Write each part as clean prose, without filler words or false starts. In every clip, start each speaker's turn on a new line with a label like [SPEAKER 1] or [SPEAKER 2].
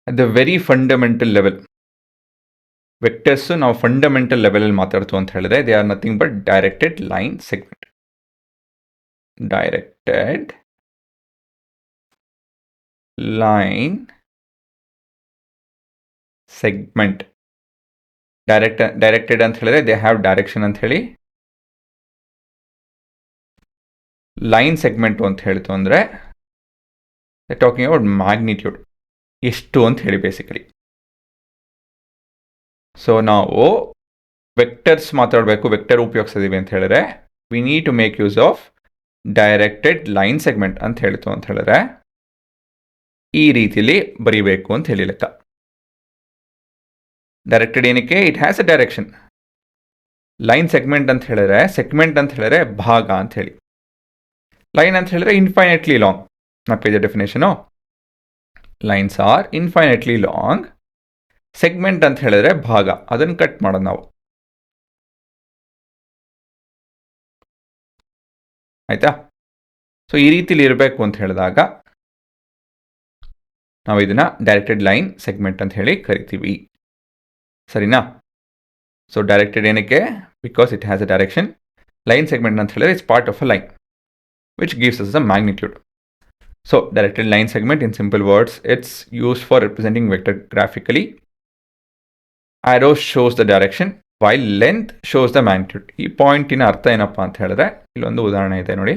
[SPEAKER 1] At the very fundamental level. Vectors ನಾವು fundamental ಲೆವೆಲಲ್ಲಿ ಮಾತಾಡ್ತು ಅಂತ ಹೇಳಿದ್ರೆ they are nothing but directed line segment. Directed line segment. Directed ಅಂತ ಹೇಳಿದ್ರೆ ದೇ ಹ್ಯಾವ್ ಡೈರೆಕ್ಷನ್ ಅಂತ ಹೇಳಿ. ಲೈನ್ ಸೆಗ್ಮೆಂಟು ಅಂತ ಹೇಳ್ತು ಅಂದರೆ ಟಾಕಿಂಗ್ ಅಬೌಟ್ ಮ್ಯಾಗ್ನಿಟ್ಯೂಡ್ ಎಷ್ಟು ಅಂತ ಹೇಳಿ ಬೇಸಿಕಲಿ. ಸೊ ನಾವು ವೆಕ್ಟರ್ಸ್ ಮಾತಾಡಬೇಕು, ವೆಕ್ಟರ್ ಉಪಯೋಗಿಸಿದೀವಿ ಅಂತ ಹೇಳಿದ್ರೆ we need to make use of directed line segment ಅಂತ ಹೇಳ್ತು ಅಂತ ಹೇಳಿದ್ರೆ ಈ ರೀತಿಲಿ ಬರೀಬೇಕು ಅಂತ ಹೇಳಿ ಲೆಕ್ಕ. ಡೈರೆಕ್ಟೆಡ್ ಏನಕ್ಕೆ? It has a direction. Line segment ಅಂತ ಹೇಳಿದ್ರೆ ಭಾಗ ಅಂತ ಹೇಳಿ. ಲೈನ್ ಅಂತ ಹೇಳಿದ್ರೆ ಇನ್ಫೈನೈಟ್ಲಿ ಲಾಂಗ್. ನಾ page definition lines are infinitely long. Segment ಅಂತ ಹೇಳಿದ್ರೆ ಭಾಗ, ಅದನ್ನು ಕಟ್ ಮಾಡೋದು ನಾವು. ಆಯ್ತಾ? ಸೊ ಈ ರೀತಿಲಿ ಇರಬೇಕು ಅಂತ ಹೇಳಿದಾಗ ನಾವು ಇದನ್ನ ಡೈರೆಕ್ಟೆಡ್ ಲೈನ್ ಸೆಗ್ಮೆಂಟ್ ಅಂತ ಹೇಳಿ ಕರಿತೀವಿ. ಸರಿನಾ? ಸೊ ಡೈರೆಕ್ಟೆಡ್ ಏನಕ್ಕೆ? Because it has a direction. Line segment ಅಂತ ಹೇಳಿದ್ರೆ it's part of a line which gives us the magnitude. So directed line segment, in simple words, it's used for representing vector graphically. Arrow shows the direction while length shows the magnitude. ಈ ಪಾಯಿಂಟಿನ ಅರ್ಥ ಏನಪ್ಪ ಅಂತ ಹೇಳಿದ್ರೆ ಇಲ್ಲೊಂದು ಉದಾಹರಣೆ ಇದೆ ನೋಡಿ.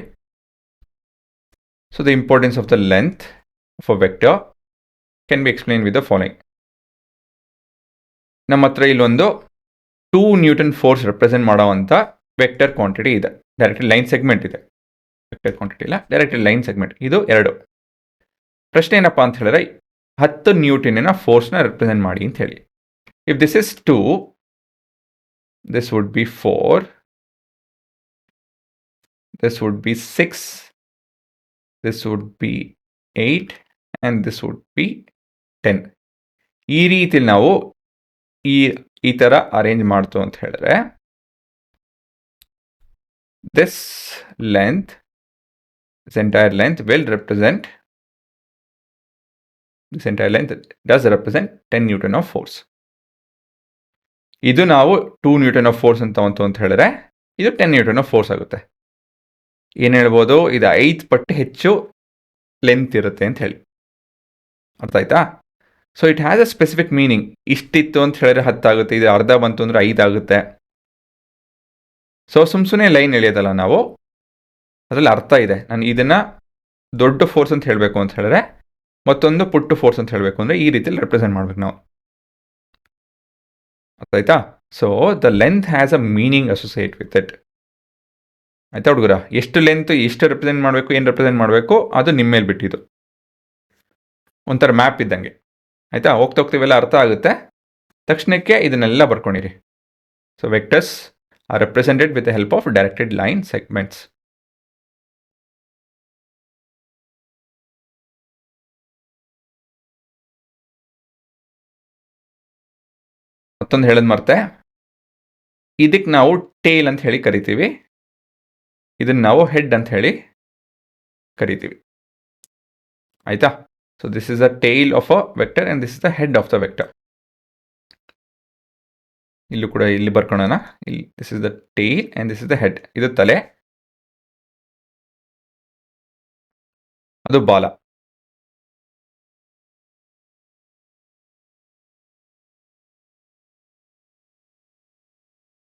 [SPEAKER 1] So the importance of the length of a vector can be explained with the following. ನಮ್ಮ ಹತ್ರ ಇಲ್ಲೊಂದು 2 ನ್ಯೂಟನ್ ಫೋರ್ಸ್ ರೆಪ್ರೆಸೆಂಟ್ ಮಾಡೋವಂಥ ವೆಕ್ಟರ್ ಕ್ವಾಂಟಿಟಿ ಇದೆ. ಡೈರೆಕ್ಟೆಡ್ ಲೈನ್ ಸೆಗ್ಮೆಂಟ್ ಇದೆ. ವೆಕ್ಟರ್ ಕ್ವಾಂಟಿಟಿ ಇಲ್ಲ, ಡೈರೆಕ್ಟೆಡ್ ಲೈನ್ ಸೆಗ್ಮೆಂಟ್. ಇದು 2. ಪ್ರಶ್ನೆ ಏನಪ್ಪ ಅಂತ ಹೇಳಿದ್ರೆ 10 ನ್ಯೂಟನ್ನ ಫೋರ್ಸ್ನ ರೆಪ್ರೆಸೆಂಟ್ ಮಾಡಿ ಅಂತ ಹೇಳಿ. If this is 2, this would be 4, this would be 6, this would be 8 and this would be 10. ಈ ರೀತಿಲಿ ನಾವು ಈ ಥರ ಅರೇಂಜ್ ಮಾಡ್ತು ಅಂತ ಹೇಳಿದ್ರೆ this entire length does represent 10 Newton of force. ಇದು ನಾವು 2 Newton of force ಅಂತ ಹೇಳಿದ್ರೆ ಇದು 10 Newton of force ಆಗುತ್ತೆ. ಏನು ಹೇಳ್ಬೋದು? ಇದು 5 ಪಟ್ಟು ಹೆಚ್ಚು ಲೆಂತ್ ಇರುತ್ತೆ ಅಂತ ಹೇಳಿ. ಅರ್ಥ ಆಯ್ತಾ? So it has a specific meaning. ಇಷ್ಟಿತ್ತು ಅಂತ ಹೇಳಿದ್ರೆ 10 ಆಗುತ್ತೆ, ಇದು ಅರ್ಧ ಬಂತು ಅಂದರೆ 5 ಆಗುತ್ತೆ. ಸೊ ಸುಮ್ಮನೆ ಲೈನ್ ಎಳೆಯೋದಲ್ಲ ನಾವು, ಅದರಲ್ಲಿ ಅರ್ಥ ಇದೆ. ನಾನು ಇದನ್ನು ದೊಡ್ಡ ಫೋರ್ಸ್ ಅಂತ ಹೇಳಬೇಕು ಅಂತ ಹೇಳಿದ್ರೆ ಮತ್ತೊಂದು ಪುಟ್ಟ ಫೋರ್ಸ್ ಅಂತ ಹೇಳಬೇಕು ಅಂದರೆ ಈ ರೀತಿಯಲ್ಲಿ ರೆಪ್ರೆಸೆಂಟ್ ಮಾಡ್ಬೇಕು ನಾವು. ಅರ್ಥ ಆಯ್ತಾ? So the length has a meaning associate with it. ಆಯ್ತಾ ಹುಡುಗರ? ಎಷ್ಟು ಲೆಂತ್ ಎಷ್ಟು ರೆಪ್ರೆಸೆಂಟ್ ಮಾಡಬೇಕು, ಏನು ರೆಪ್ರೆಸೆಂಟ್ ಮಾಡಬೇಕು ಅದು ನಿಮ್ಮ ಮೇಲೆ ಬಿಟ್ಟಿದ್ದು. ಒಂಥರ ಮ್ಯಾಪ್ ಇದ್ದಂಗೆ. ಆಯಿತಾ? ಹೋಗ್ತೀವೆಲ್ಲ ಅರ್ಥ ಆಗುತ್ತೆ. ತಕ್ಷಣಕ್ಕೆ ಇದನ್ನೆಲ್ಲ ಬರ್ಕೊಂಡಿರಿ. So vectors are represented with the help of directed line segments. ಮತ್ತೊಂದು ಹೇಳೋದು ಮರ್ತೆ, ಇದಕ್ಕೆ ನಾವು ಟೇಲ್ ಅಂತ ಹೇಳಿ ಕರಿತೀವಿ, ಇದನ್ನು ನಾವು ಹೆಡ್ ಅಂತ ಹೇಳಿ ಕರಿತೀವಿ. ಆಯ್ತಾ? So this is the tail of a vector and this is the head of the vector. ಇಲ್ಲೂ ಕೂಡ ಇಲ್ಲಿ ಬರ್ಕೊಳ್ಳೋಣ. ಇಲ್ಲಿ this is the tail and this is the head. ಇದು ತಲೆ, ಅದು ಬಾಲ.